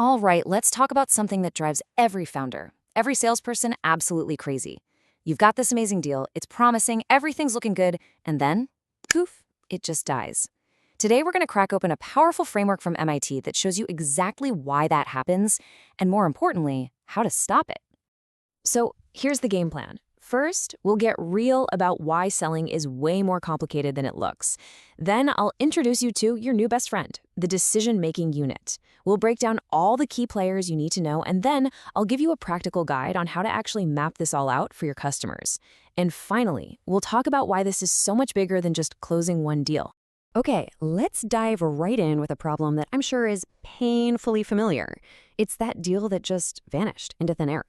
All right, let's talk about something that drives every founder, every salesperson absolutely crazy. You've got this amazing deal, it's promising, everything's looking good, and then, poof, it just dies. Today, we're going to crack open a powerful framework from MIT that shows you exactly why that happens, and more importantly, how to stop it. So here's the game plan. First, we'll get real about why selling is way more complicated than it looks. Then I'll introduce you to your new best friend, the decision-making unit. We'll break down all the key players you need to know, and then I'll give you a practical guide on how to actually map this all out for your customers. And finally, we'll talk about why this is so much bigger than just closing one deal. Okay, let's dive right in with a problem that I'm sure is painfully familiar. It's that deal that just vanished into thin air.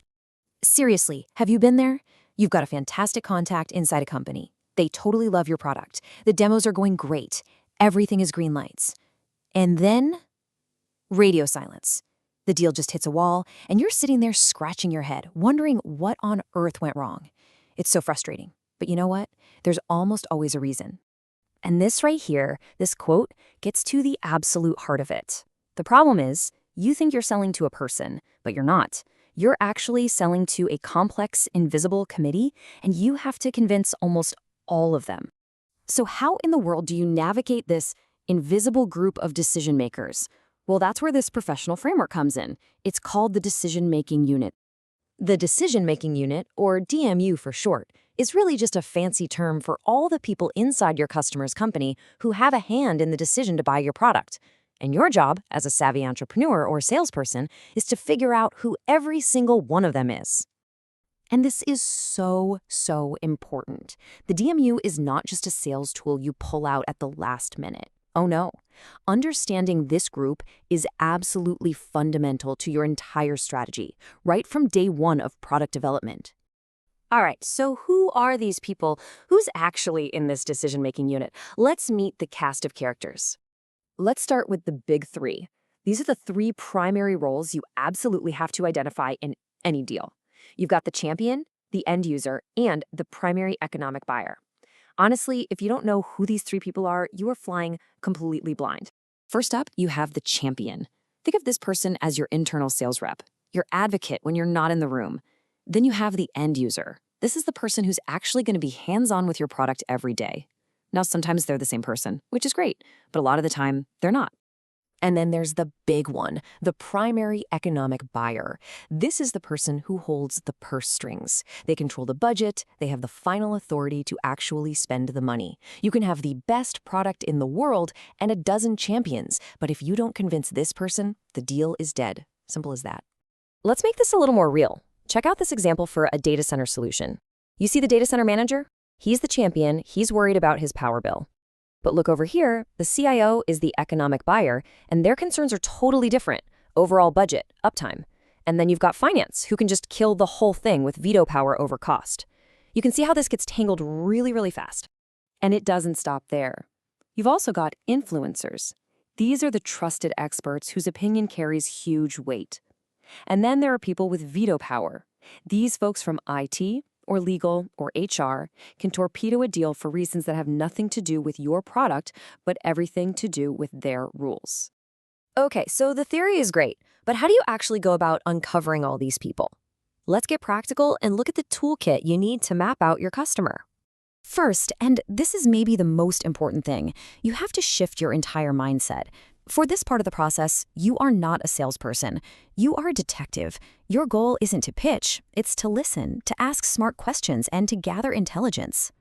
Seriously, have you been there? You've got a fantastic contact inside a company. They totally love your product. The demos are going great. Everything is green lights. And then, radio silence. The deal just hits a wall, and you're sitting there scratching your head, wondering what on earth went wrong. It's so frustrating. But you know what? There's almost always a reason. And this right here, this quote, gets to the absolute heart of it. The problem is, you think you're selling to a person, but you're not. You're actually selling to a complex, invisible committee, and you have to convince almost all of them. So how in the world do you navigate this invisible group of decision makers? Well, that's where this professional framework comes in. It's called the decision-making unit. The decision-making unit, or DMU for short, is really just a fancy term for all the people inside your customer's company who have a hand in the decision to buy your product. And your job, as a savvy entrepreneur or salesperson, is to figure out who every single one of them is. And this is so important. The DMU is not just a sales tool you pull out at the last minute. Oh no. Understanding this group is absolutely fundamental to your entire strategy, right from day one of product development. All right, so who are these people? Who's actually in this decision-making unit? Let's meet the cast of characters. Let's start with the big three. These are the three primary roles you absolutely have to identify in any deal. You've got the champion, the end user, and the primary economic buyer. Honestly, if you don't know who these three people are, you are flying completely blind. First up, you have the champion. Think of this person as your internal sales rep, your advocate when you're not in the room. Then you have the end user. This is the person who's actually going to be hands-on with your product every day. Now, sometimes they're the same person, which is great, but a lot of the time, they're not. And then there's the big one, the primary economic buyer. This is the person who holds the purse strings. They control the budget, they have the final authority to actually spend the money. You can have the best product in the world and a dozen champions, but if you don't convince this person, the deal is dead. Simple as that. Let's make this a little more real. Check out this example for a data center solution. You see the data center manager? He's the champion, he's worried about his power bill. But look over here, the CIO is the economic buyer, and their concerns are totally different. Overall budget, uptime. And then you've got finance, who can just kill the whole thing with veto power over cost. You can see how this gets tangled really fast. And it doesn't stop there. You've also got influencers. These are the trusted experts whose opinion carries huge weight. And then there are people with veto power. These folks from IT, or legal, or HR, can torpedo a deal for reasons that have nothing to do with your product, but everything to do with their rules. Okay, so the theory is great, but how do you actually go about uncovering all these people? Let's get practical and look at the toolkit you need to map out your customer. First, and this is maybe the most important thing, you have to shift your entire mindset. For this part of the process, you are not a salesperson. You are a detective. Your goal isn't to pitch, it's to listen, to ask smart questions, and to gather intelligence.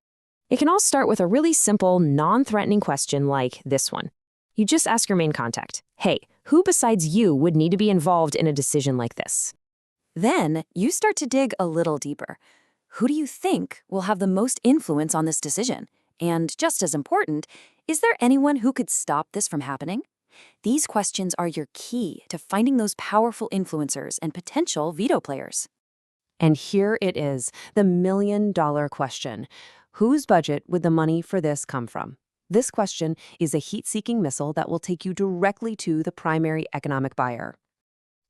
It can all start with a really simple, non-threatening question like this one. You just ask your main contact, hey, who besides you would need to be involved in a decision like this? Then you start to dig a little deeper. Who do you think will have the most influence on this decision? And just as important, is there anyone who could stop this from happening? These questions are your key to finding those powerful influencers and potential veto players. And here it is, the million-dollar question. Whose budget would the money for this come from? This question is a heat-seeking missile that will take you directly to the primary economic buyer.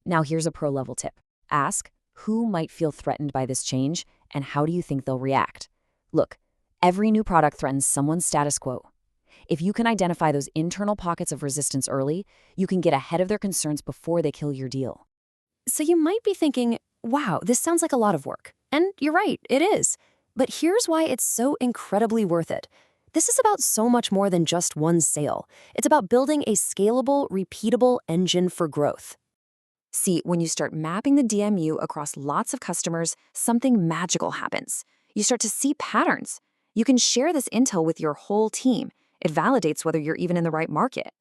Now here's a pro-level tip. Ask, who might feel threatened by this change, and how do you think they'll react? Look, every new product threatens someone's status quo. If you can identify those internal pockets of resistance early, you can get ahead of their concerns before they kill your deal. So you might be thinking, wow, this sounds like a lot of work. And you're right, it is. But here's why it's so incredibly worth it. This is about so much more than just one sale. It's about building a scalable, repeatable engine for growth. See, when you start mapping the DMU across lots of customers, something magical happens. You start to see patterns. You can share this intel with your whole team. It validates whether you're even in the right market.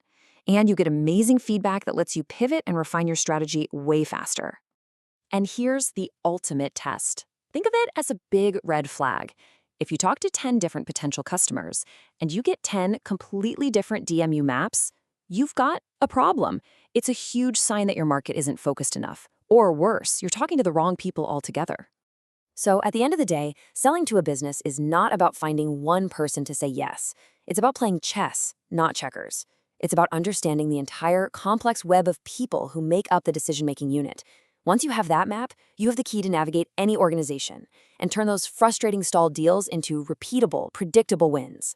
And you get amazing feedback that lets you pivot and refine your strategy way faster. And here's the ultimate test. Think of it as a big red flag. If you talk to 10 different potential customers and you get 10 completely different DMU maps, you've got a problem. It's a huge sign that your market isn't focused enough. Or worse, you're talking to the wrong people altogether. So at the end of the day, selling to a business is not about finding one person to say yes. It's about playing chess, not checkers. It's about understanding the entire complex web of people who make up the decision-making unit. Once you have that map, you have the key to navigate any organization and turn those frustrating stalled deals into repeatable, predictable wins.